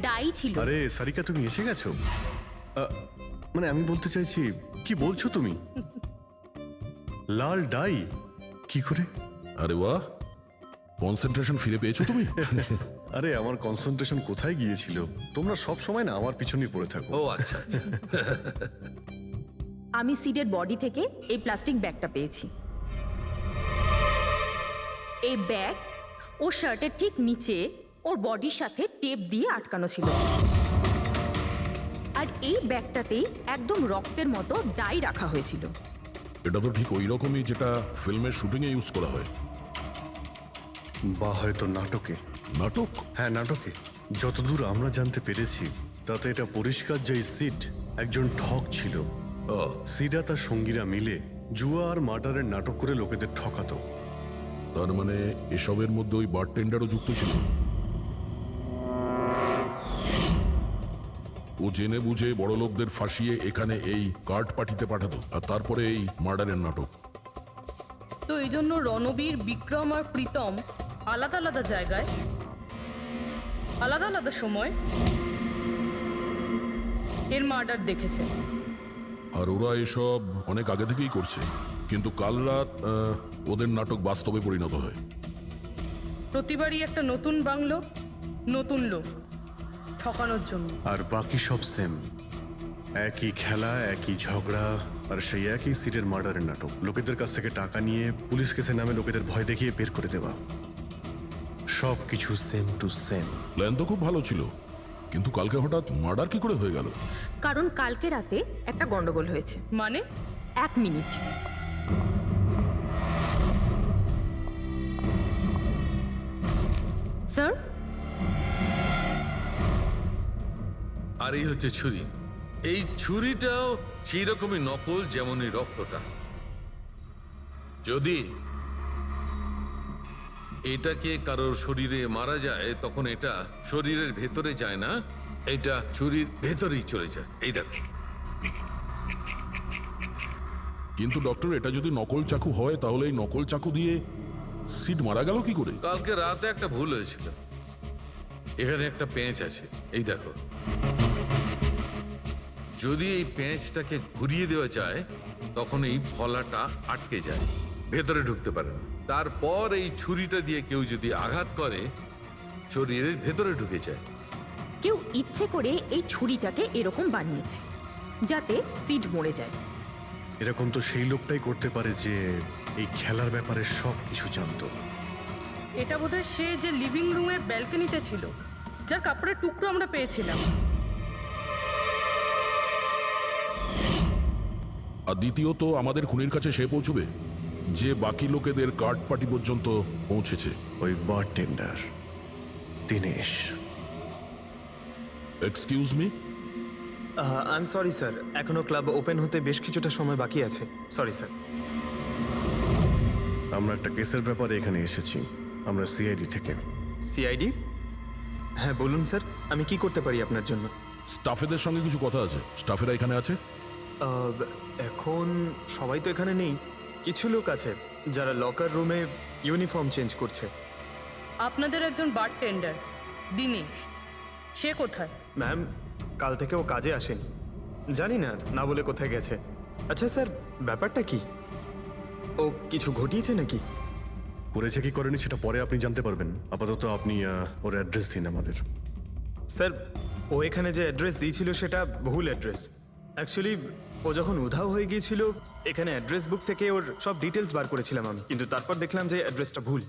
Die ছিল। আরে সারিকা, তুমি এসে গেছো? মানে আমি বলতে চাইছি, কি বলছো তুমি? লাল ডাই কি করে? আরে বাহ, কনসেন্ট্রেশন ফিরে পেয়েছো তুমি? আরে আমার কনসেন্ট্রেশন কোথায় গিয়েছিল? তোমরা সব সময় না আমার পিছনেই পড়ে থাকো। ও আচ্ছা আচ্ছা। আমি সিডের বডি থেকে এই প্লাস্টিক ব্যাগটা পেয়েছি। এই ব্যাগ ওর শার্টের ঠিক নিচে ওর বডির সাথে টেপ দিয়ে আটকানো ছিল। আর এই ব্যাগটাতেই একদম রক্তের মতো ডাই রাখা হয়েছিল। এটা তো ঠিক ওই রকমই যেটা ফিল্মের শুটিং এ ইউজ করা হয়। বা হয়তো নাটকে। নাটক? হ্যাঁ, নাটকে। যতদূর আমরা জানতে পেরেছি তাতে এটা পরিষ্কার যে সিড একজন ঠক ছিল। ও সিডা তার সঙ্গীরা মিলে জুয়া আর মার্ডারের নাটক করে লোকেদের ঠকাতো। তার মানে এসবের মধ্যে ওই বারটেন্ডারও যুক্ত ছিল। ও জেনে বুঝে বড় লোকদের ফাঁসিয়ে এখানে এই কার্ড পার্টিতে পাঠাতো, আর তারপরে এই মার্ডারের নাটক। তো এই জন্য রণবীর, বিক্রম আর প্রীতম আলাদা আলাদা জায়গায় আলাদা আলাদা সময় এর মার্ডার দেখেছে। আর ওরা এসব অনেক আগে থেকেই করছে, কিন্তু কাল রাত ওদের নাটক বাস্তবে পরিণত হয়। প্রতিবারই একটা নতুন বাংলো, নতুন লোক ঠকানোর জন্য। আর বাকি সব সেম, একই খেলা, একই ঝগড়া, আর সেই একই সিটের মার্ডারের নাটক। লোকেদের কাছ থেকে টাকা নিয়ে পুলিশ কেসে নামে লোকেদের ভয় দেখিয়ে বের করে দেওয়া। সব কিছু সেম টু সেম। প্ল্যান তো খুব ভালো ছিল, কিন্তু কালকে হঠাৎ মার্ডার কি করে হয়ে গেল? কারণ কালকে রাতে একটা গন্ডগোল হয়েছে। মানে 1 মিনিট। স্যার, আর এই হচ্ছে ছুরি। এই ছুরিটাও সেই রকমই নকল যেমনই রক্তটা। যদি এটাকে কারোর শরীরে মারা যায় তখন এটা শরীরের ভেতরে যায় না, এটা ছুরির ভেতরেই চলে যায়। এই দেখো। কিন্তু ডক্টর, এটা যদি নকল চাকু হয় তাহলে এই নকল চাকু দিয়ে সিড মারা গেল কি করে? কালকে রাতে একটা ভুল হয়েছিল। এখানে একটা পেঁচ আছে, এই দেখো। যদি এই পেঁচটাকে ঘুরিয়ে দেওয়া যায় তখন এই ফলাটা আটকে যায়, ভেতরে ঢুকতে পারে না। তারপর এই ছুরিটা দিয়ে কেউ যদি আঘাত করে শরীরের ভেতরে ঢুকে যায়। কেউ ইচ্ছে করে এই ছুরিটাকে এরকম বানিয়েছে যাতে সিড মরে যায়। এরকম তো সেই লোকটাই করতে পারে যে এই খেলার ব্যাপারে সব কিছু জানতো। এটা বোধহয় সে যে লিভিং রুমের ব্যালকনিতে ছিল, যার কাপড়ের টুকরো আমরা পেয়েছিলাম। আর দ্বিতীয়ত, আমাদের খুনির কাছে সে পৌঁছবে যে বাকি লোকেদের কার্ড পার্টি পর্যন্ত পৌঁছেছে। ওই bartender Dinesh. Excuse me? I am sorry sir, এখনো ক্লাব ওপেন হতে বেশ কিছুটা সময় বাকি আছে। Sorry sir. আমরা একটা কেসের ব্যাপারে এখানে এসেছি। আমরা সিআইডি থেকে। সিআইডি? হ্যাঁ বলুন স্যার, আমি কি করতে পারি আপনার জন্য? স্টাফেদের সঙ্গে কিছু কথা আছে। স্টাফেরা এখানে আছে? এখন সবাই তো এখানে নেই, কিছু লোক আছে যারা লকার রুমে ইউনিফর্ম চেঞ্জ করছে। আপনাদের একজন বারটেন্ডার দিনেশ, সে কোথায়? ম্যাম, কাল থেকে ও কাজে আসেনি, জানি না না বলে কোথায় গেছে। আচ্ছা স্যার, ব্যাপারটা কি? ও কিছু ঘটিয়েছে নাকি? করেছে কি করেনি সেটা পরে আপনি জানতে পারবেন। আপাতত আপনি ওর অ্যাড্রেস দিন আমাদের। স্যার, ও এখানে যে অ্যাড্রেস দিয়েছিল সেটা ভুল অ্যাড্রেস। অ্যাকচুয়ালি ও যখন উধাও হয়ে গিয়েছিল এখানে অ্যাড্রেস বুক থেকে ওর সব ডিটেলস বার করেছিলাম আমি, কিন্তু তারপর দেখলাম যে অ্যাড্রেসটা ভুল।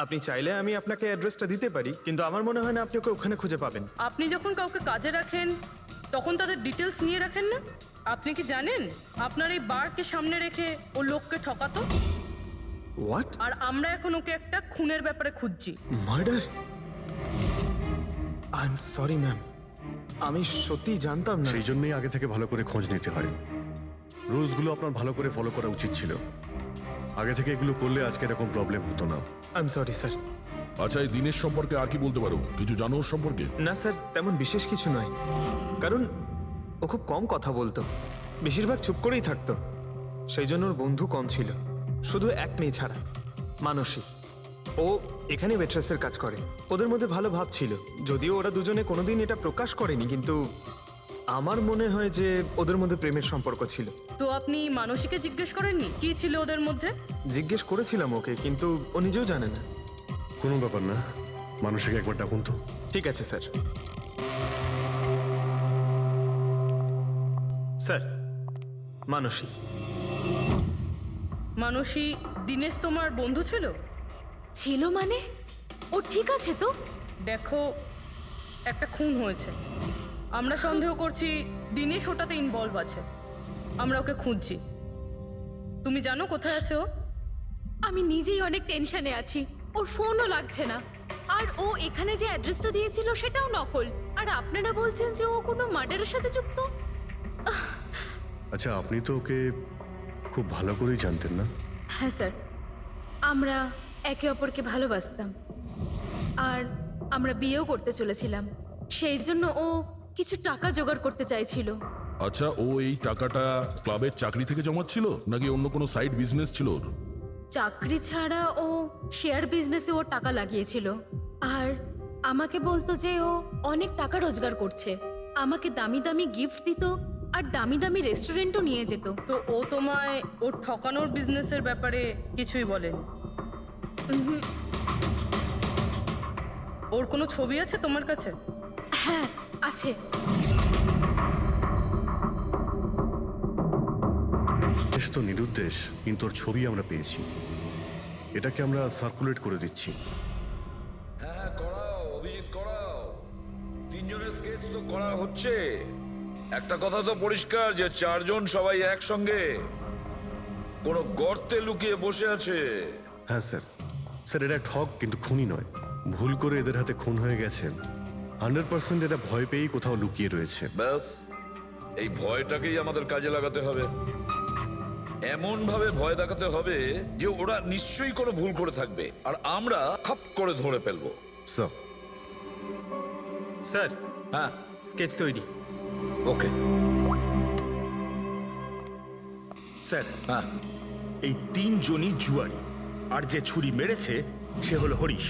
আপনি চাইলে আমি আপনাকে অ্যাড্রেসটা দিতে পারি, কিন্তু আমার মনে হয় না আপনি ওকে ওখানে খুঁজে পাবেন। আপনি যখন কাউকে কাজে রাখেন তখন তাদের ডিটেলস নিয়ে রাখেন না? আপনি কি জানেন আপনার এই বারকে সামনে রেখে ও লোককে ঠকাতো? হোয়াট? আর আমরা এখন ওকে একটা খুনের ব্যাপারে খুঁজছি। Murder? I am sorry ma'am, আমি সত্যিই জানতাম না। সেই জন্যই আগে থেকে ভালো করে খোঁজ নিতে হয়। রুলসগুলো আপনার ভালো করে ফলো করা উচিত ছিল। আগে থেকে এগুলো করলে আজকে এরকম প্রবলেম হতো না। I am sorry sir. আচ্ছা, এই দিনের সম্পর্কে আর কি বলতে পারো? কিছু জানো ওর সম্পর্কে? না স্যার, তেমন বিশেষ কিছু নয়, কারণ ও খুব কম কথা বলতো, বেশিরভাগ চুপ করেই থাকতো। সেই জন্য ওর বন্ধু কম ছিল, শুধু এক মেয়ে ছাড়া, মানসী। ও এখানে ওয়েট্রেসের কাজ করে। ওদের মধ্যে ভালো ভাব ছিল, যদিও ওরা দুজনে কোনোদিন এটা প্রকাশ করেনি, কিন্তু আমার মনে হয় যে ওদের মধ্যে প্রেমের সম্পর্ক ছিল। তো আপনি মানসীকে জিজ্ঞেস করেননি কি ছিল ওদের মধ্যে? জিজ্ঞেস করেছিলাম ওকে, কিন্তু ও নিজেও জানে না। কোনো ব্যাপার না, মানুষকে একবার ডাকুন তো। ঠিক আছে স্যার। স্যার, মানসী। মানসী দীনেশ তোমার বন্ধু ছিল? ছিল মানে? ও ঠিক আছে তো? দেখো, একটা খুন হয়েছে, আমরা সন্দেহ করছি দীনেশ ওটাতে ইনভলভ আছে। আমরা ওকে খুঁজছি। তুমি জানো কোথায় আছে ও? আমি নিজেই অনেক টেনশনে আছি। ওর ফোনও লাগছে না। আর ও এখানে যে অ্যাড্রেসটা দিয়েছিল সেটাও নকল। আর আপনারা বলছেন যে ও কোনো মার্ডারের সাথে যুক্ত। আচ্ছা, আপনি তো ওকে খুব ভালো করেই জানতেন না? হ্যাঁ স্যার, আমরা একে অপরকে ভালোবাসতাম আর আমরা বিয়েও করতে চলেছিলাম। সেই জন্য ও কিছু টাকা জোগাড় করতে চাইছিল। আচ্ছা, ও এই টাকাটা ক্লাবের চাকরি থেকে জমাচ্ছিল নাকি অন্য কোনো সাইড বিজনেস ছিল ওর? চাকরি ছাড়া ও শেয়ার বিজনেসে ও টাকা লাগিয়েছিল। আর আমাকে বলতো যে ও অনেক টাকা রোজগার করছে। আমাকে দামি দামি গিফট দিত আর দামি দামি রেস্টুরেন্টও নিয়ে যেত। তো ও তোমায় ওর ঠকানোর বিজনেসের ব্যাপারে কিছুই বলেনি? ওর কোনো ছবি আছে তোমার কাছে? হ্যাঁ আছে। বেশ তো নিরুদ্দেশ, কিন্তু ওর ছবি আমরা পেয়েছি। এটাকে আমরা সার্কুলেট করে দিচ্ছি। হ্যাঁ, করাও অভিজিৎ, করাও। তিনজনের স্কেচ তো করা হচ্ছে। একটা কথা তো পরিষ্কার যে চারজন সবাই একসঙ্গে কোনো গর্তে লুকিয়ে বসে আছে। হ্যাঁ স্যার। স্যার, এটা ঠক কিন্তু খুনি নয়। ভুল করে এদের হাতে খুন হয়ে গেছে। 100% এটা ভয় পেয়েই কোথাও লুকিয়ে রয়েছে। ব্যাস, এই ভয়টাকেই আমাদের কাজে লাগাতে হবে। এমন ভাবে ভয় দেখাতে হবে যে ওরা নিশ্চয়ই কোনো ভুল করে থাকবে আর আমরা খাপ করে ধরে ফেলবো। স্যার, স্যার, হ্যাঁ, স্কেচ তৈরি। ওকে। স্যার, হ্যাঁ, এই তিনজনই জুয়ারি, আর যে ছুরি মেরেছে সে হলো হরিশ।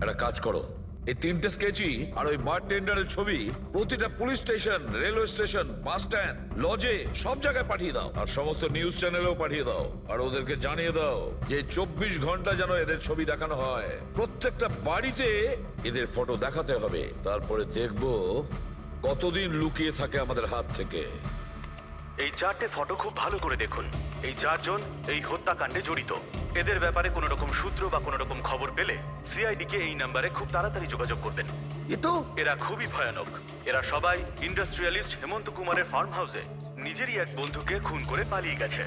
একটা কাজ করো, এই তিনটে স্কেচই আর ওই বারটেন্ডারের ছবি প্রতিটা police station, railway station, bus stand, লজে সব জায়গায় পাঠিয়ে দাও। আর সমস্ত নিউজ চ্যানেলেও পাঠিয়ে দাও। আর ওদেরকে জানিয়ে দাও যে 24 ঘন্টা যেন এদের ছবি দেখানো হয়। প্রত্যেকটা বাড়িতে এদের ফটো দেখাতে হবে। তারপরে দেখবো কতদিন লুকিয়ে থাকে আমাদের হাত থেকে। এই চারটে ফটো খুব ভালো করে দেখুন। এই চারজন এই হত্যাকাণ্ডে জড়িত। এদের ব্যাপারে কোনো রকম সূত্র বা কোনো রকম খবর পেলে সিআইডি কে এই নাম্বারে খুব তাড়াতাড়ি যোগাযোগ করবেন। এরা খুবই ভয়ানক। এরা সবাই ইন্ডাস্ট্রিয়ালিস্ট হেমন্ত কুমারের ফার্ম হাউসে নিজেরই এক বন্ধুকে খুন করে পালিয়ে গেছে।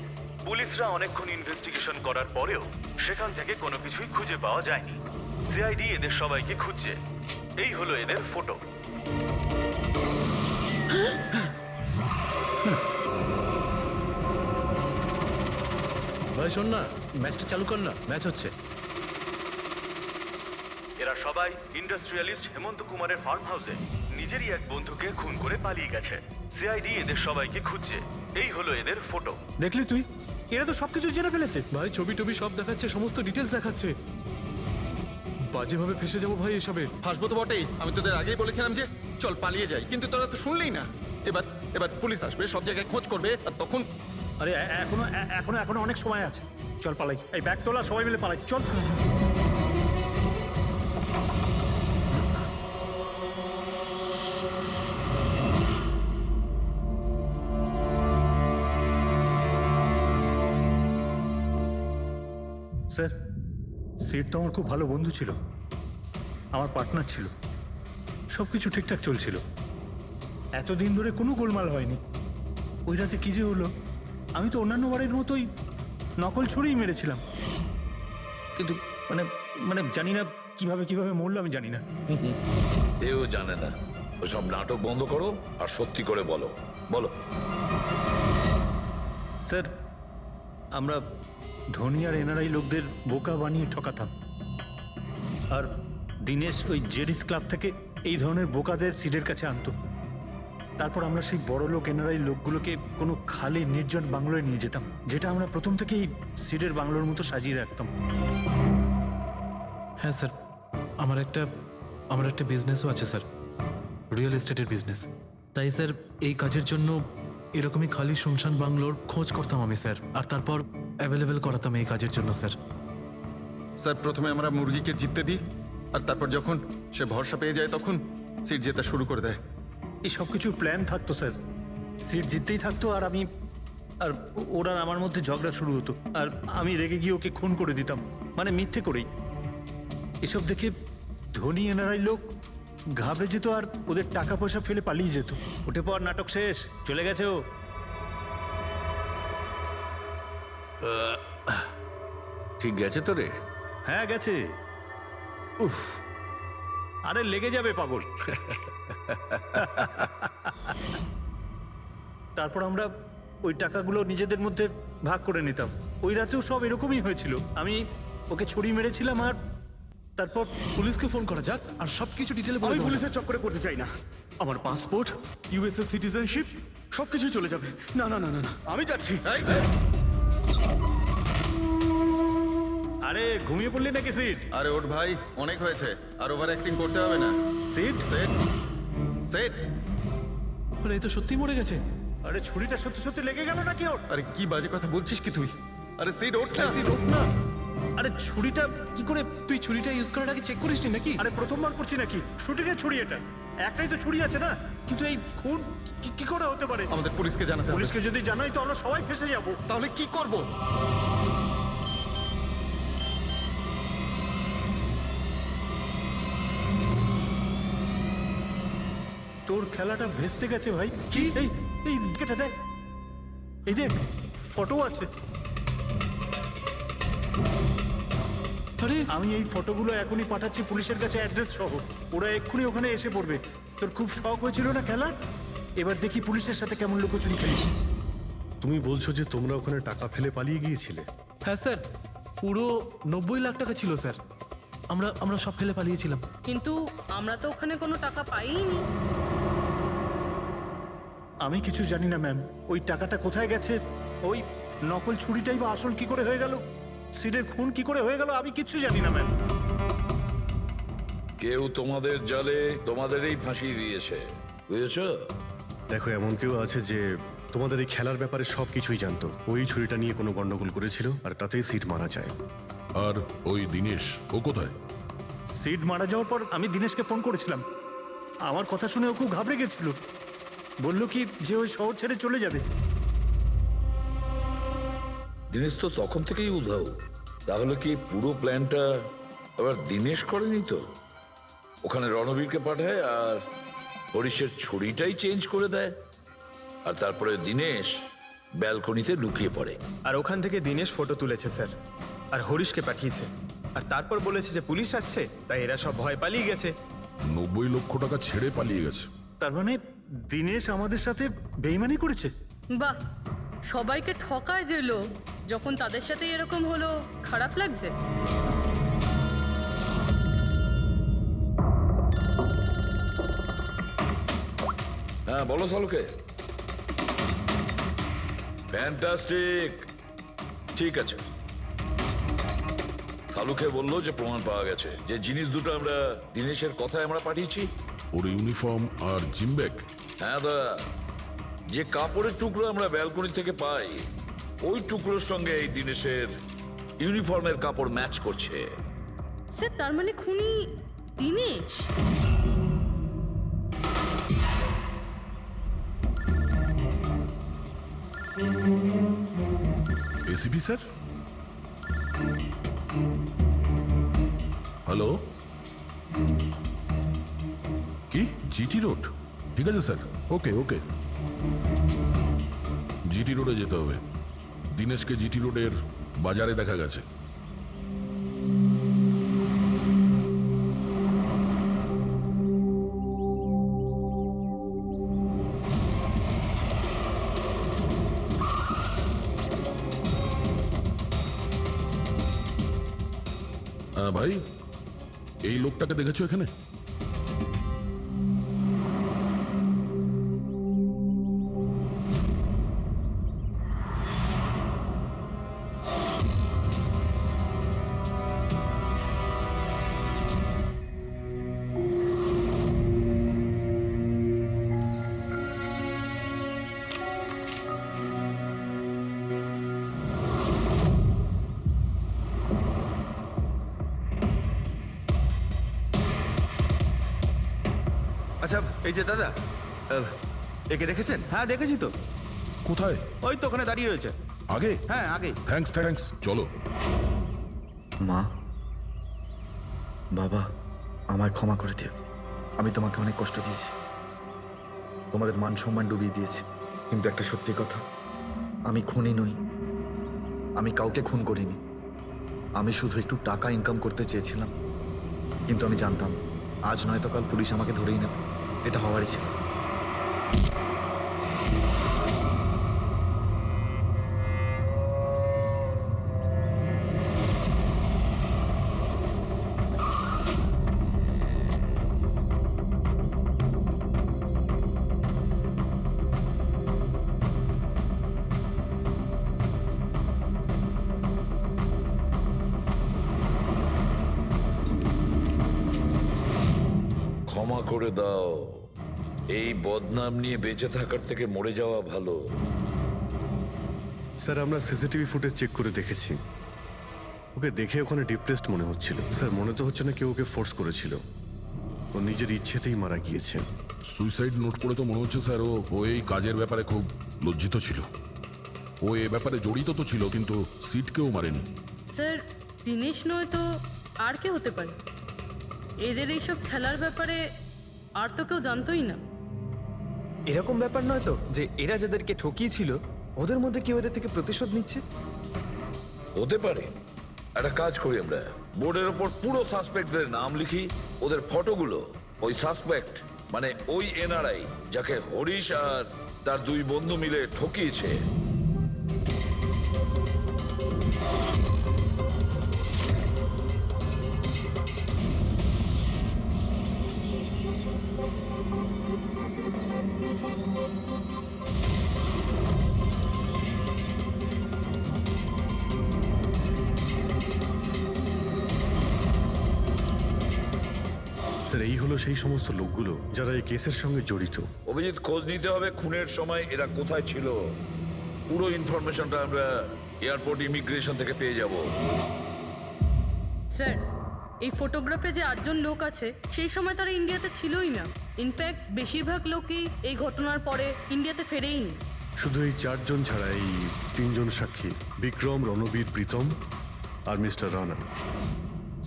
পুলিশরা অনেকক্ষণ ইনভেস্টিগেশন করার পরেও সেখান থেকে কোনো কিছুই খুঁজে পাওয়া যায়নি। সিআইডি এদের সবাইকে খুঁজছে। এই হলো এদের ফটো। ভাই শোন না, ম্যাচটা চালু কর না, ম্যাচ হচ্ছে। এরা সবাই ইন্ডাস্ট্রিয়ালিস্ট হেমন্ত কুমারের ফার্ম হাউসে নিজেরই এক বন্ধুকে খুন করে পালিয়ে গেছে। সিআইডি এদের সবাইকে খুঁজছে। এই হলো এদের ফটো। দেখলি তুই, এরা তো সবকিছু জেনে ফেলেছে। ভাই ছবি টবি সব দেখাচ্ছে, সমস্ত ডিটেলস দেখাচ্ছে। বাজেভাবে ফেসে যাবো ভাই এসবে। হাসবো তো বটেই। আমি তোদের আগেই বলেছিলাম যে চল পালিয়ে যাই, কিন্তু তোরা তো শুনলেই না। এবার এবার পুলিশ আসবে, সব জায়গায় খোঁজ করবে, আর তখন আরে এখনো এখনো এখনো অনেক সময় আছে। চল পালাই, এই ব্যাগ তোলা, সবাই মিলে পালাই, চল। স্যার, সিট তো আমার খুব ভালো বন্ধু ছিল, আমার পার্টনার ছিল, সব কিছু ঠিকঠাক চলছিল। এতদিন ধরে কোনো গোলমাল হয়নি। ওই রাতে কি যে হলো, আমি তো অন্যান্য বারের মতোই নকল ছুরিই মেরেছিলাম, কিন্তু মানে মানে জানি না কিভাবে মরলো, আমি জানি না। এও জানে না। ওসব নাটক বন্ধ করো আর সত্যি করে বলো। বলো। স্যার, আমরা ধনী আর এনআরআই লোকদের বোকা বানিয়ে ঠকাতাম, আর দীনেশ ওই জেডিস ক্লাব থেকে এই ধরনের বোকাদের সিডের কাছে আনতো। তারপর আমরা সেই বড় লোক এনআরআই লোকগুলোকে কোনো খালি নির্জন বাংলোয় নিয়ে যেতাম, যেটা আমরা প্রথম থেকেই সিডের বাংলোর মতো সাজিয়ে রাখতাম। হ্যাঁ স্যার, আমার একটা বিজনেসও আছে স্যার, রিয়েল এস্টেটের বিজনেস। তাই স্যার এই কাজের জন্য এরকমই খালি শুনশান বাংলোর খোঁজ করতাম আমি স্যার, আর তারপর অ্যাভেলেবেল করাতাম এই কাজের জন্য স্যার। স্যার প্রথমে আমরা মুরগিকে জিততে দিই, আর তারপর যখন সে ভরসা পেয়ে যায় তখন সিট জেতা শুরু করে দেয়। এই সব কিছুর প্ল্যান থাকতো স্যার, সিট জিততেই থাকতো, আর ওরা আমার মধ্যে ঝগড়া শুরু হতো, আর আমি রেগে গিয়ে ওকে খুন করে দিতাম, মানে মিথ্যে করেই। এসব দেখে ধনী এনআরআই লোক ঘাবড়ে যেত আর ওদের টাকা পয়সা ফেলে পালিয়ে যেত। উঠে পর, নাটক শেষ, চলে গেছে ও। ঠিক গেছে তো রে? হ্যাঁ গেছে। উফ, আরে লেগে যাবে পাগল। তারপর আমরা ওই টাকাগুলো নিজেদের মধ্যে ভাগ করে নিতাম। ওই রাতেও সব এরকমই হয়েছিল। আমি ওকে ছুরি মেরেছিলাম, আর তারপর পুলিশকে ফোন করা যাক আর সবকিছু ডিটেলে বলে আমি দেওয়া যাক। পুলিশের চক্করে করতে চাই না। আমার পাসপোর্ট, ইউএসএ সিটিজেনশিপ সবকিছু চলে যাবে। না না না না না, আমি যাচ্ছি। আরে ঘুমিয়ে পড়লি নাকি সিট? আরে ওঠ ভাই, অনেক হয়েছে, আর ওভার অ্যাক্টিং করতে হবে না। Sit set set. আরে এই তো সত্যি মরে গেছে। আরে ছুরিটা সত্যি সত্যি লেগে গেল নাকি ওর? আরে কি বাজে কথা বলছিস কি তুই? আরে সিট ওঠ না। সিট ওঠ না। আরে ছুরিটা কি করে? তুই ছুরিটা ইউজ করার আগে চেক করিসনি নাকি? আরে প্রথমবার করছি নাকি? শুটিংয়ের ছুরি এটা, একটাই তো ছুরি আছে না। কিন্তু এই খুন কি করে হতে পারে? আমাদের পুলিশকে জানাতে হবে। পুলিশকে যদি জানাই তো আমরা সবাই ফেসে যাব। তাহলে কি করব? তোর খেলাটা ভেস্তে গেছে ভাই। কি? এই এই এটা দেখ, এই দেখ, ফটো আছে। আরে আমি এই ফটোগুলো এখনই পাঠাচ্ছি পুলিশের কাছে, অ্যাড্রেস সহ। ওরা এক্ষুনি ওখানে এসে পড়বে। তোর খুব শখ হয়েছিল না খেলা? এবার দেখি পুলিশের সাথে কেমন লুকোচুরি খেলিস। তুমি বলছো যে তোমরা ওখানে টাকা ফেলে পালিয়ে গিয়েছিলে? হ্যাঁ স্যার, পুরো 90 লাখ টাকা ছিল স্যার। আমরা সব ফেলে পালিয়েছিলাম। কিন্তু আমরা তো ওখানে কোনো টাকা পাইনি। আমি কিছু জানি না ম্যাম, ওই টাকাটা কোথায় গেছে, ওই নকল ছুরিটাই বা আসল কি করে হয়ে গেল, সিডের খুন কি করে হয়ে গেল, আমি কিচ্ছু জানি না ম্যাম। কেউ তোমাদের জালে তোমাদেরই ফাঁসিয়ে দিয়েছে, বুঝেছো? দেখো, এমন কেউ আছে যে তোমাদের এই খেলার ব্যাপারে সব কিছুই জানতো। ওই ছুরিটা নিয়ে কোনো গন্ডগোল করেছিল, আর তাতেই সিট মারা যায়। আর ওই দিনেশ, ও কোথায়? সিড মারা যাওয়ার পর আমি দিনেশকে ফোন করেছিলাম। আমার কথা শুনে ও খুব ঘাবড়ে গেছিল, বলল কি যে ওই শহর ছেড়ে চলে যাবে। দিনেশ তো তখন থেকেই উধাও। তাহলে কি পুরো প্ল্যানটা আবার দিনেশ করেনি তো? ওখানে রণবীরকে পাঠায় আর হরিশের ছুরিটাই চেঞ্জ করে দেয়, আর তারপরে দিনেশ ব্যালকনিতে লুকিয়ে পড়ে। আর ওখান থেকে দিনেশ ফটো তুলেছে স্যার, আর হরিশকে পাঠিয়েছে, আর তারপর বলেছে যে পুলিশ আসছে, তাই এরা সব ভয় পালিয়ে গেছে। 90 লক্ষ টাকা ছেড়ে পালিয়ে গেছে। তার মানে দিনেশ আমাদের সাথে বেইমানি করেছে। বাহ, সবাইকে ঠকায় যে লোক, যখন তাদের সাথে এরকম হলো খারাপ লাগছে। হ্যাঁ বলো সালুকে। ফ্যান্টাস্টিক, ঠিক আছে। সালুকে বললো যে প্রমাণ পাওয়া গেছে, যে জিনিস দুটো আমরা দিনেশের কথায় আমরা পাঠিয়েছি। ওর ইউনিফর্ম আর জিম ব্যাগ। হ্যাঁ দাদা, যে কাপড়ের টুকরো আমরা ব্যালকনি থেকে পাই, ওই টুকরোর সঙ্গে এই দিনেশের ইউনিফর্মের কাপড় ম্যাচ করছে। স্যার তার মানে খুনি দিনেশ? ACP sir, hello. কি জিটি রোড? ঠিক আছে স্যার, ওকে ওকে। জিটি রোডে যেতে হবে। দিনেশকে জিটি রোডের বাজারে দেখা গেছে। ভাই, এই লোকটাকে দেখেছো এখানে? আচ্ছা এই যে দাদা, একে দেখেছেন? হ্যাঁ দেখেছি তো, কোথায়? ওই তো ওখানে দাঁড়িয়ে রয়েছে। আগে? হ্যাঁ আগে। থ্যাঙ্কস, চলো। মা, বাবা, আমায় ক্ষমা করে দিও। আমি তোমাকে অনেক কষ্ট দিয়েছি, তোমাদের মান সম্মান ডুবিয়ে দিয়েছি। কিন্তু একটা সত্যি কথা, আমি খুনি নই, আমি কাউকে খুন করিনি। আমি শুধু একটু টাকা ইনকাম করতে চেয়েছিলাম, কিন্তু আমি জানতাম আজ নয়তো কাল পুলিশ আমাকে ধরেই নেবে। এটা হওয়ারই ছিল। ক্ষমা করে দাও, এই বদনাম নিয়ে বেঁচে থাকার থেকে মরে যাওয়া ভালো। স্যার আমরা সিসিটিভি ফুটেজ চেক করে দেখেছি, ওকে দেখে ওখানে ডিপ্রেসড মনে হচ্ছিল। স্যার মনে তো হচ্ছে না কেউ ওকে ফোর্স করেছিল, ও নিজের ইচ্ছেতেই মারা গিয়েছে। সুইসাইড নোট পড়ে তো মনে হচ্ছে স্যার ও এই কাজের ব্যাপারে খুব লজ্জিত ছিল। ও এ ব্যাপারে জড়িত তো ছিল, কিন্তু সিটকেও মারেনি। স্যার দিনেশ নয় তো আর কে হতে পারে? এদের এইসব খেলার ব্যাপারে আর তো কেউ জানতোই না। এরকম ব্যাপার নয় তো যে এরা যাদেরকে ঠকিয়েছিল ওদের মধ্যে কেউ এদের থেকে প্রতিশোধ নিচ্ছে? হতে পারে। একটা কাজ করি, আমরা বোর্ডের ওপর পুরো সাসপেক্টদের নাম লিখি, ওদের ফটোগুলো ওই সাসপেক্ট মানে ওই এনআরআই যাকে হরিশ আর তার দুই বন্ধু মিলে ঠকিয়েছে, স্যার এই হলো সেই সমস্ত লোকগুলো যারা এই কেসের সঙ্গে জড়িত। অভিজিৎ খোঁজ নিতে হবে খুনের সময় এরা কোথায় ছিল। পুরো ইনফরমেশনটা আমরা এয়ারপোর্ট ইমিগ্রেশন থেকে পেয়ে যাব। স্যার এই ফটোগ্রাফে যে 8জন লোক আছে সেই সময় তারা ইন্ডিয়াতে ছিলই না। ইনফ্যাক্ট বেশিরভাগ লোকই এই ঘটনার পরে ইন্ডিয়াতে ফেরেইনি। শুধু এই 4 জন ছাড়া এই 3 জন সাক্ষী, বিক্রম, রণবীর, প্রীতম আর মিস্টার রানা।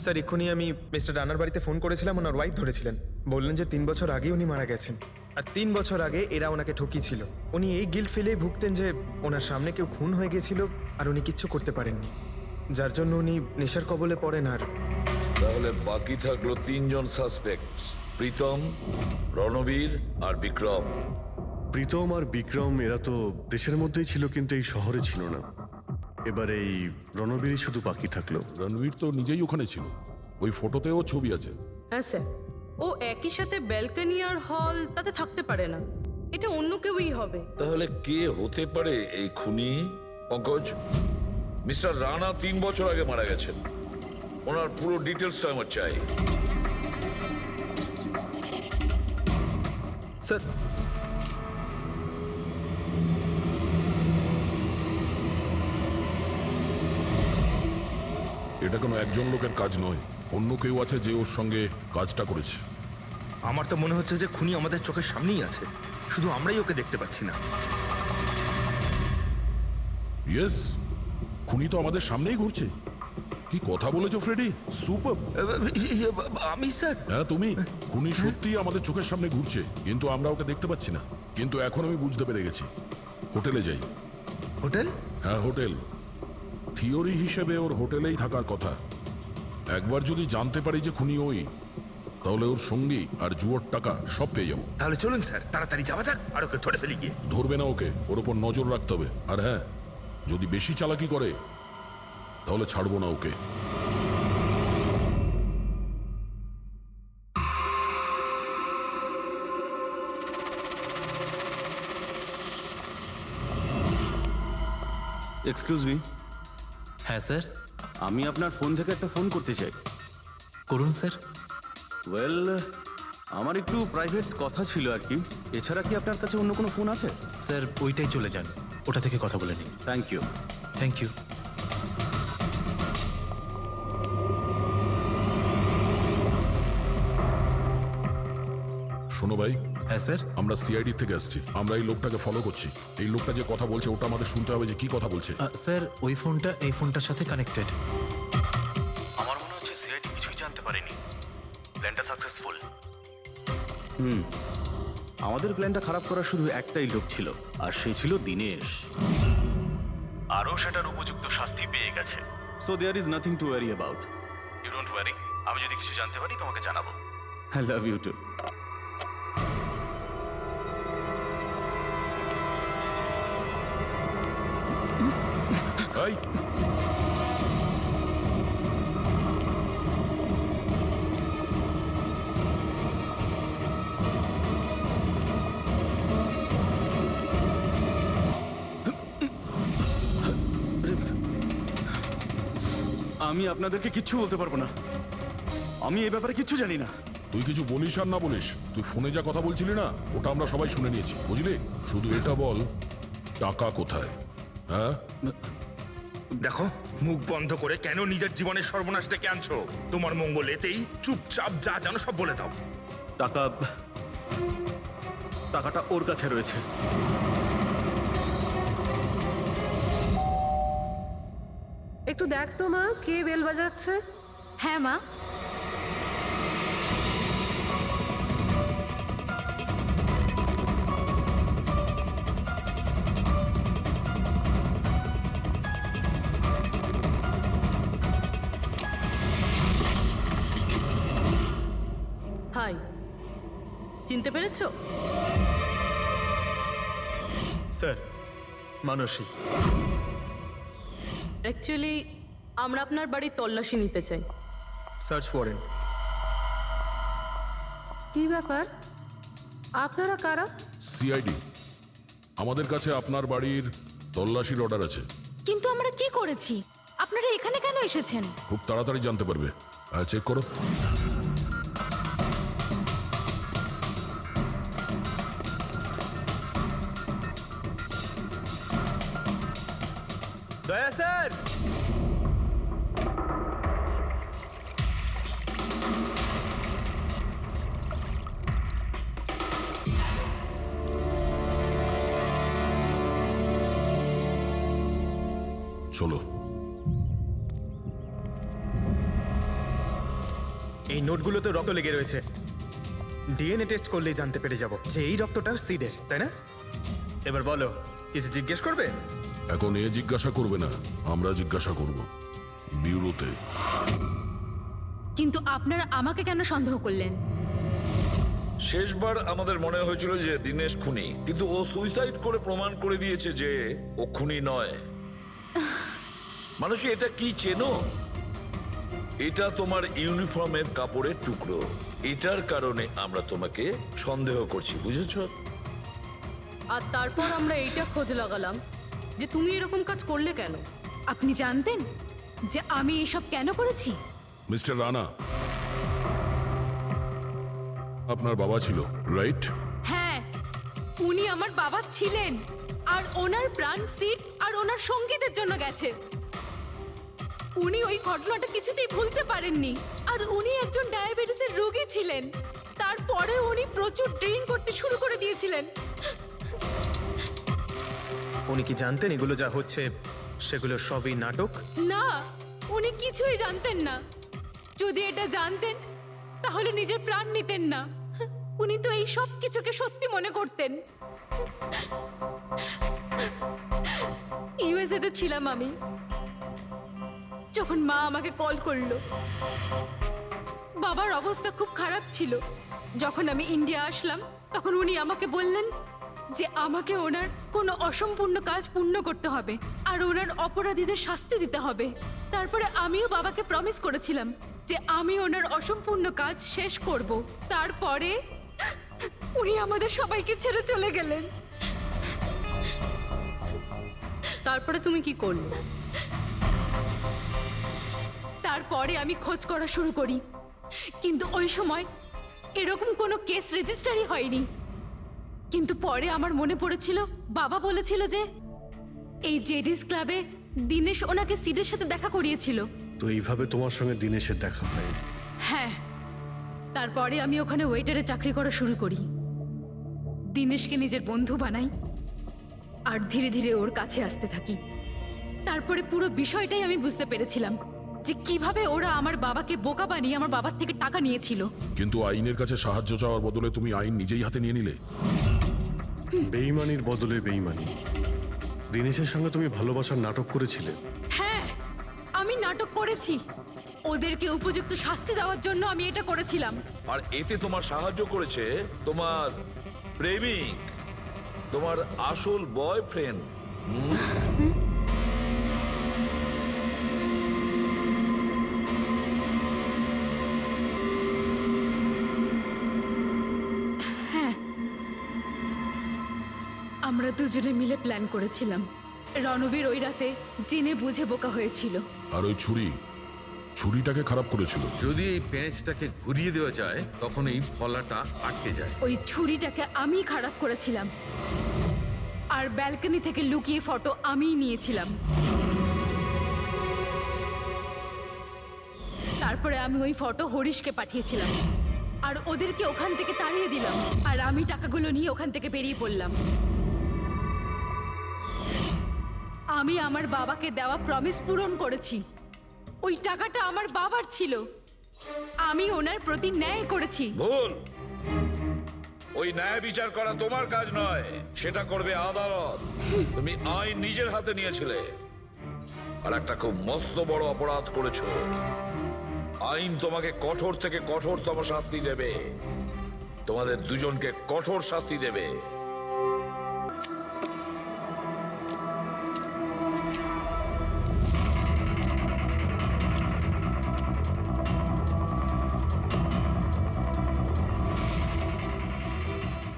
স্যার এক্ষুনি আমি মিস্টার রানার বাড়িতে ফোন করেছিলাম, ওনার ওয়াইফ ধরেছিলেন। বললেন যে 3 বছর আগে উনি মারা গেছেন, আর 3 বছর আগে এরা ওনাকে ঠকিয়েছিল। উনি এই গিল্ট ফিলেই ভুগতেন যে ওনার সামনে কেউ খুন হয়ে গেছিল আর উনি কিচ্ছু করতে পারেননি, যার জন্য উনি নেশার কবলে পড়েন। আর তাহলে বাকি থাকলো 3 জন সাসপেক্ট, প্রীতম, রণবীর আর বিক্রম। প্রীতম আর বিক্রম এরা তো দেশের মধ্যেই ছিল, কিন্তু এই শহরে ছিল না। এবার এই রণবীরই শুধু বাকি থাকলো। রণবীর তো নিজেই ওখানে ছিল, ওই ফটোতেও ছবি আছে। হ্যাঁ স্যার, ও একই সাথে ব্যালকনি আর হল তাতে থাকতে পারে না, এটা অন্য কেউই হবে। তাহলে কে হতে পারে এই খুনি? পঙ্কজ, মিস্টার রানা 3 বছর আগে মারা গেছেন, ওনার পুরো ডিটেলসটা আমার চাই। স্যার এটা কোনো একজন লোকের কাজ নয়, অন্য কেউ আছে যে ওর সঙ্গে কাজটা করেছে। আমার তো মনে হচ্ছে যে খুনি আমাদের চোখের সামনেই আছে, শুধু আমরাই ওকে দেখতে পাচ্ছি না। ইয়েস, খুনি তো আমাদের সামনেই ঘুরছে। কি কথা বলেছো ফ্রেডি, সুপার। আমি স্যার? হ্যাঁ তুমি। খুনি সত্যিই আমাদের চোখের সামনে ঘুরছে, কিন্তু আমরা ওকে দেখতে পাচ্ছি না। কিন্তু এখন আমি বুঝতে পেরে গেছি। হোটেলে যাই। হোটেল? হ্যাঁ হোটেল। থিওরি হিসেবে ওর হোটেলেই থাকার কথা। একবার যদি জানতে পারি যে খুনি ওই, তাহলে ওর সঙ্গী আর জুয়োর টাকা সব পেয়ে যাবো। তাহলে চলুন স্যার, তাড়াতাড়ি যাওয়া যাক আর ওকে ধরে ফেলি গিয়ে। ধরবে না ওকে, ওর ওপর নজর রাখতে হবে। আর হ্যাঁ, যদি বেশি চালাকি করে তাহলে ছাড়বো না ওকে। Excuse me. হ্যাঁ স্যার। আমি আপনার ফোন থেকে একটা ফোন করতে চাই। করুন স্যার। ওয়েল, আমার একটু প্রাইভেট কথা ছিল আর কি। এছাড়া কি আপনার কাছে অন্য কোনো ফোন আছে? স্যার ওইটাই চলে যান, ওটা থেকে কথা বলে নিন। Thank you. Thank you. শোনো ভাই, হ্যাঁ স্যার। আমরা সিআইডি থেকে আসছি। আমরা এই লোকটাকে ফলো করছি। এই লোকটা যে কথা বলছে ওটা আমাদের শুনতে হবে যে কি কথা বলছে। স্যার ওই ফোনটা এই ফোনটার সাথে কানেক্টেড। আমার মনে হচ্ছে সিআইডি কিছুই জানতে পারেনি। প্ল্যানটা সাকসেসফুল। আমাদের প্ল্যানটা খারাপ করার শুধু একটাই লোক ছিল, আর সে ছিল দিনেশ। আরও সেটার উপযুক্ত শাস্তি পেয়ে গেছে। So there is nothing to worry about. You don't worry, আমি যদি কিছু জানতে পারি তোমাকে জানাবো। I love you too. এই আমি আপনাদেরকে কিচ্ছু বলতে পারবো না। আমি এই ব্যাপারে কিচ্ছু জানি না। তুই কিছু বলিস আর না বলিস, তুই ফোনে যা কথা বলছিলি না ওটা আমরা সবাই শুনে নিয়েছি, বুঝলি? শুধু এটা বল, টাকা কোথায়? হ্যাঁ, দেখো, মুখ বন্ধ করে কেন নিজের জীবনের সর্বনাশ ডেকে আনছো? তোমার মঙ্গল এতেই, চুপচাপ যা জানো সব বলে দাও। টাকাটা ওর কাছে রয়েছে। একটু দেখ তো মা, কে বেল বাজাচ্ছে? হ্যাঁ মা। হাই, চিনতে পেরেছো? স্যার, মানসী। অ্যাকচুয়ালি আমরা আপনার বাড়ির তল্লাশি নিতে চাই। Search warrant. কি ব্যাপার? আপনারা কারা? সিআইডি। আমাদের কাছে আপনার বাড়ির তল্লাশির অর্ডার আছে। কিন্তু আমরা কি করেছি? আপনারা এখানে কেন এসেছেন? খুব তাড়াতাড়ি জানতে পারবে। চেক করো। দয়া স্যার। চলো। এই নোটগুলোতে রক্ত লেগে রয়েছে। ডিএনএ টেস্ট করলেই জানতে পেরে যাব যে এই রক্তটা সিডের, তাই না? এবার বলো, কিছু জিজ্ঞেস করবে? এখন এ জিজ্ঞাসা করবে না, আমরা জিজ্ঞাসা করব ব্যুরোতে। কিন্তু আপনারা আমাকে কেন সন্দেহ করলেন? শেষবার আমাদের মনে হয়েছিল যে দিনেশ খুনি, কিন্তু ও সুইসাইড করে প্রমাণ করে দিয়েছে যে ও খুনি নয়। মানুষ এটা কি চেনো? এটা তোমার ইউনিফর্মের কাপড়ের টুকরো। এটার কারণে আমরা তোমাকে সন্দেহ করছি, বুঝেছো? আর তারপর আমরা এইটা খোঁজ লাগালাম যে তুমি এরকম কাজ করলে কেন। আপনি জানতেন যে আমি এসব কেন করেছি? মিস্টার রানা, আপনার বাবা ছিল, রাইট? হ্যাঁ, উনি আমার বাবা ছিলেন। আর ওনার প্রাণ সিট আর ওনার সঙ্গীতের জন্য গেছে। উনি ওই ঘটনাটা কিছুতেই ভুলতে পারেননি। আর উনি একজন ডায়াবেটিসের রোগী ছিলেন। তারপরে উনি প্রচুর ড্রিঙ্ক করতে শুরু করে দিয়েছিলেন। উনি কি জানতেন এগুলো যা হচ্ছে সেগুলো সবই নাটক? না, উনি কিছুই জানতেন না। যদি এটা জানতেন তাহলে নিজের প্রাণ নিতেন না। উনি তো এই সব কিছুকে সত্যি মনে করতেন। ইউএসএ তে ছিলাম আমি, যখন মা আমাকে কল করলো। বাবার অবস্থা খুব খারাপ ছিল। যখন আমি ইন্ডিয়া আসলাম তখন উনি আমাকে বললেন যে আমাকে ওনার কোনো অসম্পূর্ণ কাজ পূর্ণ করতে হবে আর ওনার অপরাধীদের শাস্তি দিতে হবে। তারপরে আমিও বাবাকে প্রমিস করেছিলাম যে আমি ওনার অসম্পূর্ণ কাজ শেষ করব। তারপরে উনি আমাদের সবাইকে ছেড়ে চলে গেলেন। তারপরে তুমি কি করলে? তারপরে আমি খোঁজ করা শুরু করি, কিন্তু ওই সময় এরকম কোনো কেস রেজিস্টারই হয়নি। কিন্তু পরে আমার মনে পড়েছিল বাবা বলেছিল যে এই জেডিস ক্লাবে দিনেশ ওনাকে সিডের সাথে দেখা করিয়েছিল। তো এইভাবে তোমার সঙ্গে দিনেশের দেখা হয়? হ্যাঁ, তারপরে আমি ওখানে ওয়েটারে চাকরি করা শুরু করি। দিনেশকে নিজের বন্ধু বানাই আর ধীরে ধীরে ওর কাছে আসতে থাকি। তারপরে পুরো বিষয়টাই আমি বুঝতে পেরেছিলাম যে কিভাবে ওরা আমার বাবাকে বোকা বানিয়ে আমার বাবার থেকে টাকা নিয়েছিল। কিন্তু আইনের কাছে সাহায্য চাওয়ার বদলে তুমি আইন নিজেই হাতে নিয়ে নিলে। বেইমানির বদলে বেইমানি। দিনেশের সঙ্গে তুমি ভালোবাসার নাটক করেছিলে। হ্যাঁ, আমি নাটক করেছি। ওদেরকে উপযুক্ত শাস্তি দেওয়ার জন্য আমি এটা করেছিলাম। আর এতে তোমার সাহায্য করেছে তোমার প্রেমিক, তোমার আসল বয়ফ্রেন্ড। আমরা দুজনে মিলে প্ল্যান করেছিলাম। রণবীর ওই রাতে জেনে বুঝে বোকা হয়েছিল। আর ওই ছুরিটাকে খারাপ করেছিল। যদি এই পেঁচটাকে ঘুরিয়ে দেওয়া যায় তখন এই ফলাটা আটকে যায়। ওই ছুরিটাকে আমি খারাপ করেছিলাম আর ব্যালকনি থেকে লুকিয়ে ফটো আমিই নিয়েছিলাম। তারপরে আমি ওই ফটো হরিশকে পাঠিয়েছিলাম আর ওদেরকে ওখান থেকে তাড়িয়ে দিলাম আর আমি টাকাগুলো নিয়ে ওখান থেকে বেরিয়ে পড়লাম। আমি আমার বাবাকে দেওয়া প্রমিস পূরণ করেছি। ওই টাকাটা আমার বাবার ছিল, আমি ওনার প্রতি ন্যায় করেছি। ভুল। ওই ন্যায় বিচার করা তোমার কাজ নয়, সেটা করবে আদালত। তুমি আইন নিজের হাতে নিয়েছিলে আর একটা খুব মস্ত বড় অপরাধ করেছো। আইন তোমাকে কঠোর থেকে কঠোরতম শাস্তি দেবে। তোমাদের দুজনকে কঠোর শাস্তি দেবে।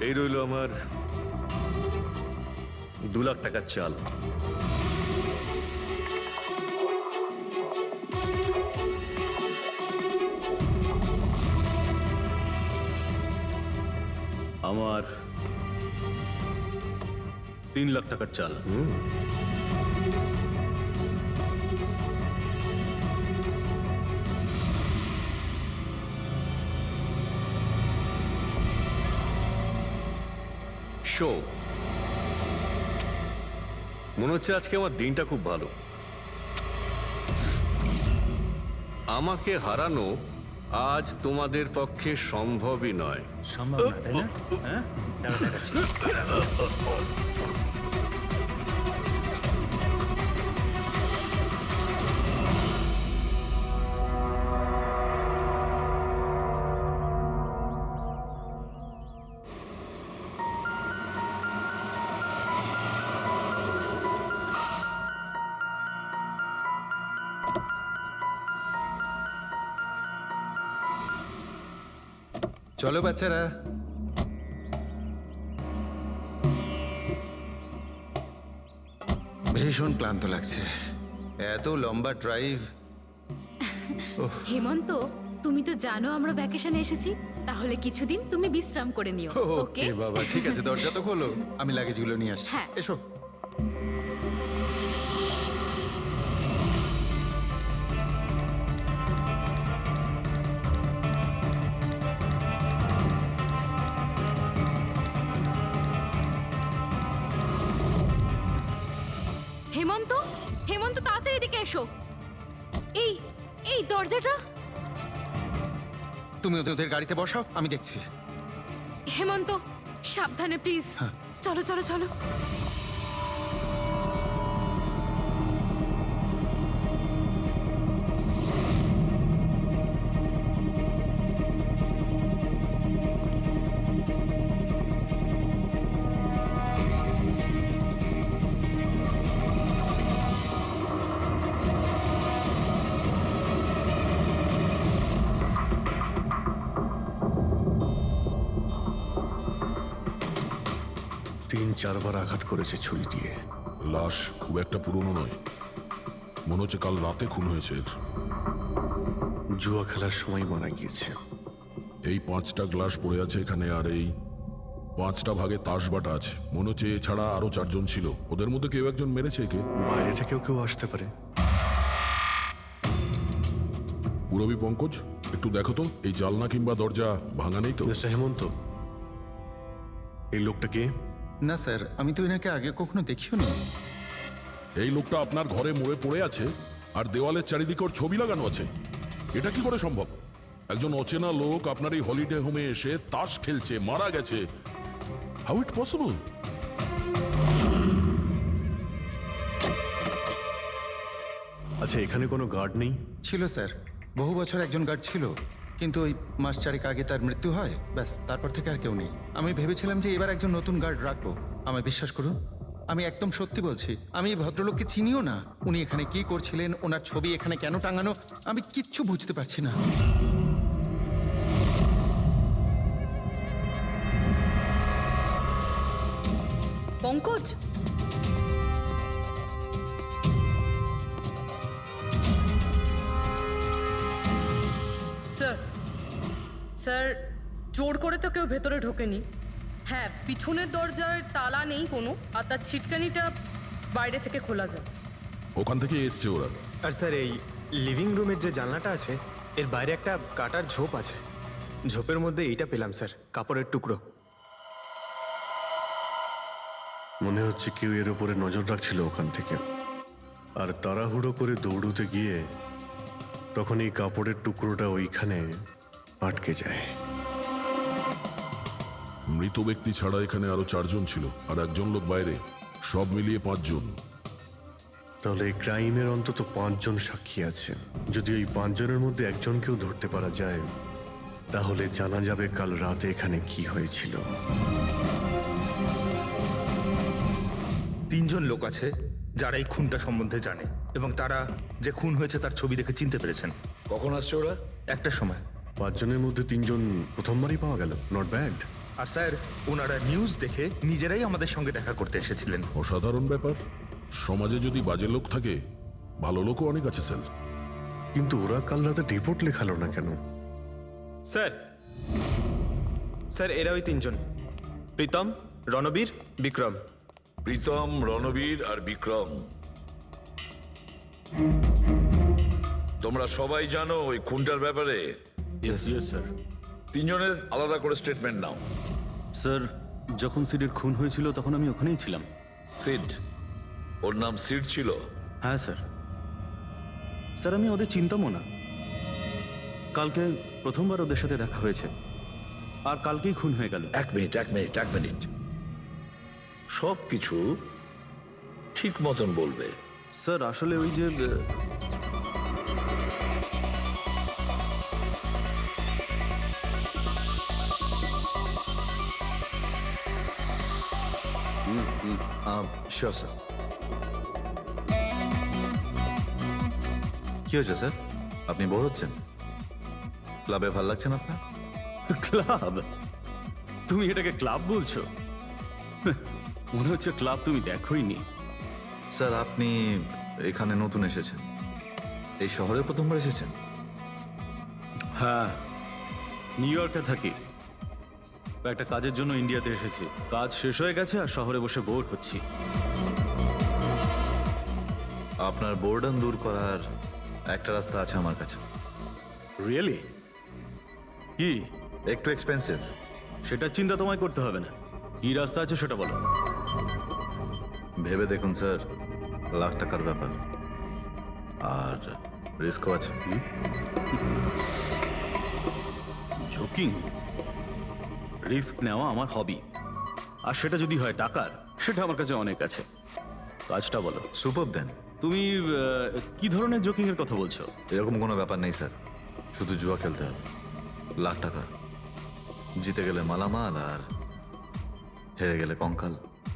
এই রইল আমার 2 লাখ টাকার চাল। আমার 3 লাখ টাকার চাল। শো, মনে হচ্ছে আজকে আমার দিনটা খুব ভালো। আমাকে হারানো আজ তোমাদের পক্ষে সম্ভবই নয়। সম্ভব না, তাই না? হ্যাঁ, দাঁড়া দেখাচ্ছি। চলো বাচ্চারা, ভীষণ ক্লান্ত লাগছে, এত লম্বা ড্রাইভ। হেমন্ত, তুমি তো জানো আমরা ভ্যাকেশনে এসেছি, তাহলে কিছুদিন তুমি বিশ্রাম করে নিও। ওকে ওকে বাবা, ঠিক আছে, দরজা তো খোলো, আমি লাগেজগুলো নিয়ে আসছি। হ্যাঁ। এসো। হেমন্ত, হেমন্ত তাড়াতাড়ি এদিকে এসো। এই এই দরজাটা। তুমি ওদের গাড়িতে বসাও, আমি দেখছি। হেমন্ত, সাবধানে প্লিজ। চলো চলো চলো। তিন চারবার আঘাত করেছে ছুরি দিয়ে। লাশ খুব একটা পুরনো নয়, মনে হচ্ছে কাল রাতে খুন হয়েছে এর। জুয়া খেলার সময় মারা গিয়েছে। এই 5টা গ্লাস পড়ে আছে এখানে, আর এই 5টা ভাগে তাস বাটা আছে। মনে হচ্ছে এছাড়া আরো 4 জন ছিল, ওদের মধ্যে কেউ একজন মেরেছে একে। বাইরে থেকেও কেউ আসতে পারে। পুরবী পঙ্কজ, একটু দেখো তো এই জালনা কিংবা দরজা ভাঙা নেই তো? মিস্টার হেমন্ত, এই লোকটা কে? না স্যার, আমি তো এনাকে আগে কখনো দেখিও নি। এই লোকটা আপনার ঘরে মরে পড়ে আছে আর দেওয়ালের চারিদিকে ওর ছবি লাগানো আছে। এটা কি করে সম্ভব? একজন অচেনা লোক আপনার এই হলিডে হোমে এসে তাস খেলছে, মারা গেছে। How it possible? আচ্ছা, এখানে কোনো গার্ড নেই? ছিল স্যার, বহু বছর একজন গার্ড ছিল, কিন্তু ওই মাস চারেক আগে তার মৃত্যু হয়, ব্যাস তারপর থেকে আর কেউ নেই। আমি ভেবেছিলাম যে এবার একজন নতুন গার্ড রাখবো। আমায় বিশ্বাস করুন, আমি একদম সত্যি বলছি। আমি এই ভদ্রলোককে চিনিও না। উনি এখানে কি করছিলেন, ওনার ছবি এখানে কেন টাঙানো, আমি কিচ্ছু বুঝতে পারছি না। পঙ্কজ, স্যার স্যার, জোর করে তো কেউ ভেতরে ঢোকেনি। হ্যাঁ, পিছনের দরজায় তালা নেই কোনো, আর তার ছিটকানিটা বাইরে থেকে খোলা যায়। ওখান থেকে এসছে ওরা। আর স্যার, এই লিভিং রুমের যে জানলাটা আছে এর বাইরে একটা কাটার ঝোপ আছে। ঝোপের মধ্যে এইটা পেলাম স্যার, কাপড়ের টুকরো। মনে হচ্ছে কেউ এর উপরে নজর রাখছিল ওখান থেকে, আর তাড়াহুড়ো করে দৌড়ুতে গিয়ে তখন এই কাপড়ের টুকরোটা ওইখানে আটকে যায়। মৃত ব্যক্তি ছাড়া এখানে আরো 4 জন ছিল আর একজন লোক বাইরে, সব মিলিয়ে 5 জন। তাহলে এই ক্রাইমের অন্তত 5 জন সাক্ষী আছে। যদি ওই 5 জনের মধ্যে একজনকেও ধরতে পারা যায়, তাহলে জানা যাবে কাল রাতে এখানে কি হয়েছিল। 3 জন লোক আছে যারা এই খুনটা সম্বন্ধে জানে, এবং তারা যে খুন হয়েছে তার ছবি দেখে চিনতে পেরেছেন। কখন আসছে ওরা? একটা সময়। 5 জনের মধ্যে 3 জন প্রথমবারই পাওয়া গেল, নট ব্যাড। আর স্যার, ওনারা নিউজ দেখে নিজেরাই আমাদের সঙ্গে দেখা করতে এসেছিলেন। অসাধারণ ব্যাপার। সমাজে যদি বাজে লোক থাকে, ভালো লোকও অনেক আছে স্যার। কিন্তু ওরা কাল রাতে রিপোর্ট লেখালো না কেন? স্যার স্যার, এরা ওই 3 জন, প্রীতম, রণবীর, বিক্রম। প্রীতম, রণবীর আর বিক্রম। তোমরা সবাই জানো ওই খুনটার ব্যাপারে? স্যার। 3 জনের আলাদা করে স্টেটমেন্ট নাও। স্যার, যখন সিডের খুন হয়েছিল তখন আমি ওখানেই ছিলাম। সিড? ওর নাম সিড ছিল? হ্যাঁ স্যার। স্যার, আমি ওদের চিনতামও না। কালকে প্রথমবার ওদের সাথে দেখা হয়েছে, আর কালকেই খুন হয়ে গেল। এক মিনিট। সব কিছু ঠিক মতন বলবে। স্যার, আসলে ওই যে শিওর স্যার। কি হয়েছে স্যার? আপনি বোর হচ্ছেন? ক্লাবে ভালো লাগছে না আপনার? ক্লাব? তুমি এটাকে ক্লাব বলছো? মনে হচ্ছে ক্লাব তুমি দেখোইনি। স্যার, আপনি এখানে নতুন এসেছেন, এই শহরে প্রথমবার এসেছেন? হ্যাঁ, নিউ ইয়র্কে থাকি। একটা কাজের জন্য ইন্ডিয়াতে এসেছি। কাজ শেষ হয়ে গেছে আর শহরে বসে বোর হচ্ছি। আপনার বোর্ডন দূর করার একটা রাস্তা আছে আমার কাছে। রিয়েলি? কি? একটু এক্সপেন্সিভ। সেটা চিন্তা তোমায় করতে হবে না। কি রাস্তা আছে সেটা বলো। ভেবে দেখুন স্যার, লাখ টাকার ব্যাপার, আর রিস্কও আছে। জোকিং? রিস্ক নেওয়া আমার হবি, আর সেটা যদি হয় টাকার, সেটা আমার কাছে অনেক আছে। কাজটা বলো। সুপার দেন। তুমি কি ধরনের জোকিং এর কথা বলছো? এরকম কোনো ব্যাপার নেই স্যার, শুধু জুয়া খেলতে হবে। লাখ টাকা, জিতে গেলে মালামাল আর হেরে গেলে কঙ্কাল।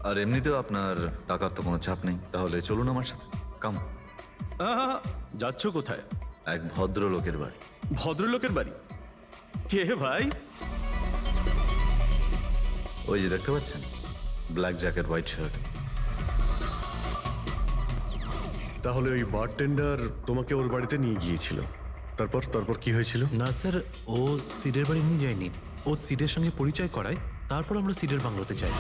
আর এমনিতেও আপনার টাকার তো কোনো চাপ নেই। তাহলে চলুন আমার সাথে, কাম। যাচ্ছ কোথায়? এক ভদ্রলোকের বাড়ি। ভদ্রলোকের বাড়ি? কে ভাই? ওই যে দেখতে পাচ্ছেন, ব্ল্যাক জ্যাকেট, হোয়াইট শার্ট। তাহলে ওই বারটেন্ডার তোমাকে ওর বাড়িতে নিয়ে গিয়েছিল, তারপর কি হয়েছিল? না স্যার, ও সিডের বাড়ি নিয়ে যায়নি। ও সিডের সঙ্গে পরিচয় করায়, তারপর আমরা সিডের বাংলোতে যাই।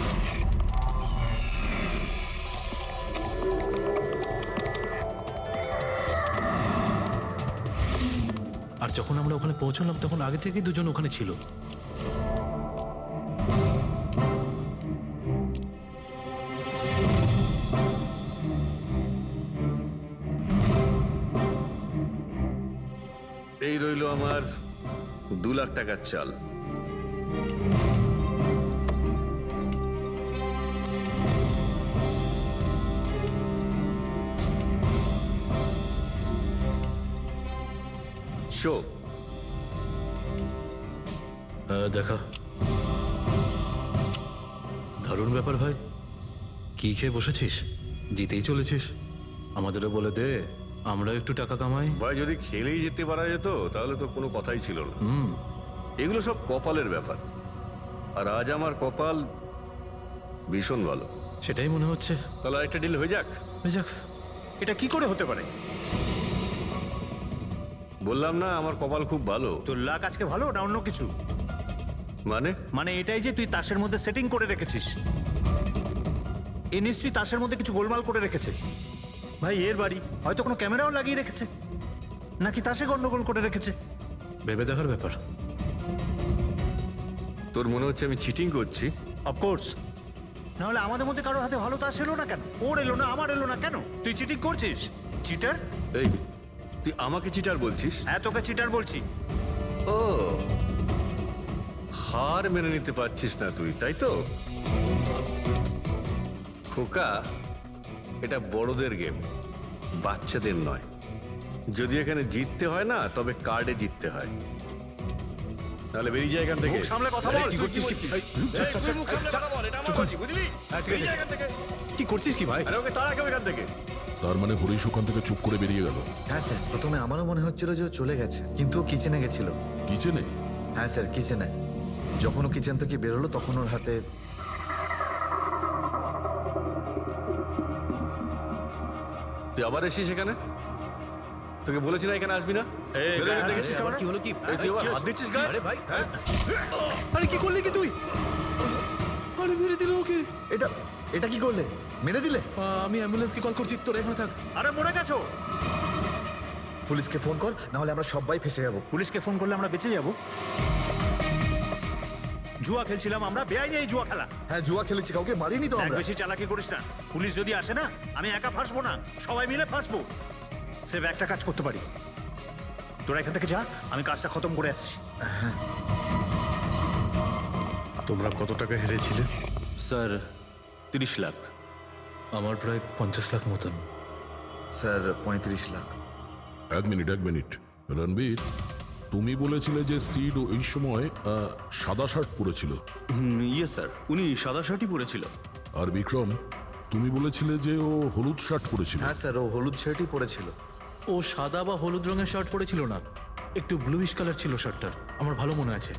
আর যখন আমরা ওখানে পৌঁছলাম তখন আগে থেকেই দুজন ওখানে ছিল। এই রইলো আমার 2 লাখ টাকার চাল। শো দেখা। দারুণ ব্যাপার ভাই। কি খেয়ে বসেছিস? জিতেই চলেছিস। আমাদেরও বলে দে, আমরা একটু টাকা কামাই। ভাই যদি খেলেই যেতে পারা যেত তাহলে তো কোনো কথাই ছিল না। এগুলো সব কপালের ব্যাপার, আর আজ আমার কপাল ভীষণ ভালো। সেটাই মনে হচ্ছে। তাহলে আরেকটা ডিল হয়ে যাক। হয়ে যাক। এটা কি করে হতে পারে? বললাম না আমার কপাল খুব ভালো। তোর লাক আজকে ভালো না অন্য কিছু? মানে এটাই যে তুই তাসের মধ্যে সেটিং করে রেখেছিস। এ নিশ্চয়ই তাসের মধ্যে কিছু গোলমাল করে রেখেছে। ভাই এর বাড়ি হয়তো কোনো ক্যামেরাও লাগিয়ে রেখেছে, নাকি তাসে গন্ডগোল করে রেখেছে। ভেবে দেখার ব্যাপার। তোর মনে হচ্ছে আমি চিটিং করছি? অফকোর্স, নাহলে আমাদের মধ্যে কারো হাতে ভালো তাস এলো না কেন? ওর এলো না, আমার এলো না কেন? তুই চিটিং করছিস? চিটার? এই তুই আমাকে চিটার বলছিস? হ্যাঁ, তোকে চিটার বলছি। ও, হার মেনে নিতে পারছিস না তুই, তাই তো? খোকা, এটা বড়দের গেম, বাচ্চাদের নয়। যদি এখানে জিততে হয় না, তবে কার্ডে জিততে হয়। তাহলে বেরিয়ে যায় এখান থেকে। মুখ সামলে কথা বল। কি করছিস কি? তুই মুখ সামলে কথা বল, এটা আমার বাড়ি, বুঝলি? বেরিয়ে যায় এখান থেকে। কি করছিস কি ভাই? আরে ওকে তাড়া কেউ এখান থেকে। তার মানে হরিশ ওখান থেকে চুপ করে বেরিয়ে গেল। হ্যাঁ স্যার, প্রথমে আমারও মনে হচ্ছিল যে ও চলে গেছে, কিন্তু ও কিচেনে গেছিল। কিচেনে? হ্যাঁ স্যার, কিচেনে। যখন ও কিচেন থেকে বেরোলো তখন ওর হাতে তুই আবার এসেছিস এখানে? তোকে বলেছি না এখানে আসবি না? কি হলো কি? তুই আবার হাত দিচ্ছিস গায়ে? আরে ভাই, হ্যাঁ? আরে কি করলি কি তুই? আরে মেরে দিল ওকে। এটা এটা কি করলে? মেরে দিলে? আমি অ্যাম্বুলেন্সকে কল করছি, তোরা এখানে থাক। আরে মরে গেছো? পুলিশকে ফোন কর, না হলে আমরা সবাই ফেসে যাবো। পুলিশকে ফোন করলে আমরা বেঁচে যাব? জুয়া খেলছিলাম আমরা, বেআইনি এই জুয়া খেলা। হ্যাঁ, জুয়া খেলেছি, কাউকে মারিনি তো আমরা। বেশি চালাকি করিস না। পুলিশ যদি আসে না, আমি একা ফাঁসবো না, সবাই মিলে ফাঁসবো। সেভ একটা কাজ করতে পারি, তোরা এখান থেকে যা, আমি কাজটা খতম করে আসছি। তোমরা কত টাকা হেরেছিলে? স্যার 30 লাখ। আমার প্রায় 50 লাখ মতন। স্যার 35 লাখ। এক মিনিট রণবীর, তুমি বলেছিলে যে সিড ওই সময় সাদা শার্ট পরেছিল। ইয়ে স্যার, উনি সাদা শার্টই পরেছিল। আর বিক্রম, তুমি বলেছিলে যে ও হলুদ শার্ট পরেছিল। হ্যাঁ স্যার, ও হলুদ শার্টই পরেছিল। ও সাদা বা হলুদ রঙের শার্ট পরেছিল না, একটু ব্লুইশ কালার ছিল শার্টটার, আমার ভালো মনে আছে।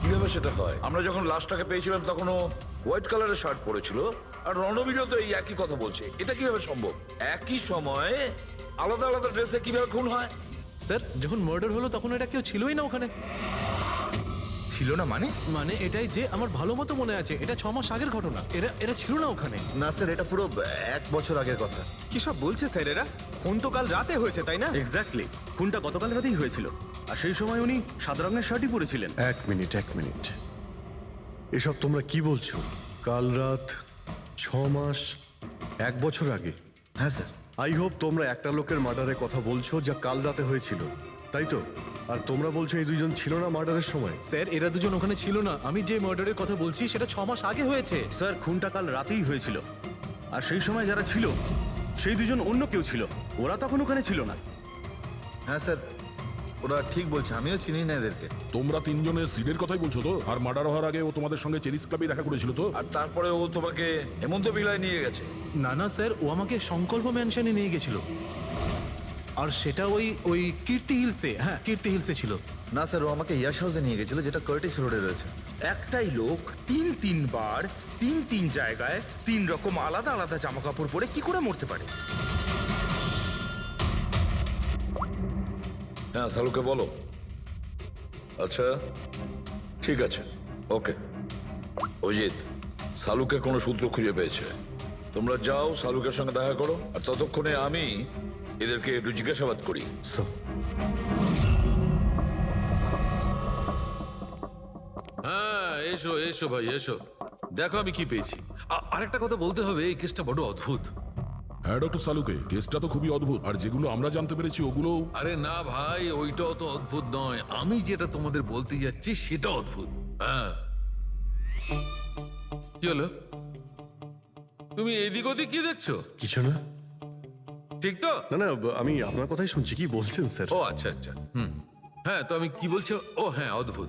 কিভাবে সেটা হয়? আমরা যখন লাশটাকে পেয়েছিলাম তখন ও হোয়াইট কালারের শার্ট পরেছিল, আর রণবীরও তো এই একই কথা বলছে। এটা কিভাবে সম্ভব? একই সময়ে আলাদা আলাদা ড্রেসে কিভাবে খুন হয়? স্যার, যখন মার্ডার হলো তখন এটা কেউ ছিলই না ওখানে। ছিল না মানে? মানে এটাই যে আমার ভালো মতো মনে আছে, এটা 6 মাস আগের ঘটনা। এরা ছিল না ওখানে। না স্যার, এটা পুরো 1 বছর আগের কথা। কি সব বলছে স্যার এরা? খুন তো কাল রাতে হয়েছে, তাই না? এক্স্যাক্টলি, খুনটা গতকাল রাতেই হয়েছিল। আর সেই সময় উনি সাদা রঙের শার্টই পরেছিলেন। এক মিনিট, এসব তোমরা কি বলছো? কাল রাত, 6 মাস, 1 বছর আগে? হ্যাঁ স্যার। আই হোপ তোমরা একটা লোকের মার্ডারের কথা বলছো যা কাল রাতে হয়েছিল, তাই তো? আর তোমরা বলছো এই দুইজন ছিল না মার্ডারের সময়? স্যার, এরা দুজন ওখানে ছিল না। আমি যে মার্ডারের কথা বলছি সেটা 6 মাস আগে হয়েছে। স্যার, খুনটা কাল রাতেই হয়েছিল। আর সেই সময় যারা ছিল সেই দুজন অন্য কেউ ছিল, ওরা তখন ওখানে ছিল না। হ্যাঁ স্যার, ওরা ঠিক বলছে, আমিও চিনি না এদেরকে। তোমরা তিনজনের সিডের কথাই বলছো তো? আর মার্ডার হওয়ার আগে ও তোমাদের সঙ্গে চেরিস ক্লাবে দেখা করেছিল তো? আর তারপরে ও তোমাকে হেমন্ত বিলায় নিয়ে গেছে। না স্যার, ও আমাকে সংকল্প ম্যানশনে নিয়ে গেছিল, আর সেটা ওই কীর্তি হিলসে। হ্যাঁ, কীর্তি হিলসে ছিল। না স্যার, ও আমাকে ইয়াশ হাউসে নিয়ে গেছিল, যেটা কার্টিস রোডে রয়েছে। একটাই লোক 3 বার 3 জায়গায় 3 রকম আলাদা আলাদা জামা কাপড় পরে কি করে মরতে পারে? হ্যাঁ, সালুকে বলো। আচ্ছা, ঠিক আছে, ওকে। অজিত, সালুকে কোনো সূত্র খুঁজে পেয়েছে। তোমরা যাও, সালুকের সঙ্গে দেখা করো, আর ততক্ষণে আমি এদেরকে একটু জিজ্ঞাসাবাদ করি। এসো এসো ভাই এসো, দেখো আমি কি পেয়েছি। আরেকটা কথা বলতে হবে, এই কেসটা বড় অদ্ভুত। হ্যাঁ ডক্টর সালুকে, কেসটা তো খুবই অদ্ভুত, আর যেগুলো আমরা জানতে পেরেছি ওগুলো। আরে না ভাই, ওইটাও তো অদ্ভুত নয়, আমি যেটা তোমাদের বলতে যাচ্ছি সেটা অদ্ভুত। হ্যাঁ, কি হলো? তুমি এদিক ওদিক কি দেখছো? কিছু না। ঠিক তো? না না, আমি আপনার কথাই শুনছি, কি বলছেন স্যার? ও আচ্ছা আচ্ছা, হ্যাঁ, তো আমি কি বলছি? ও হ্যাঁ, অদ্ভুত।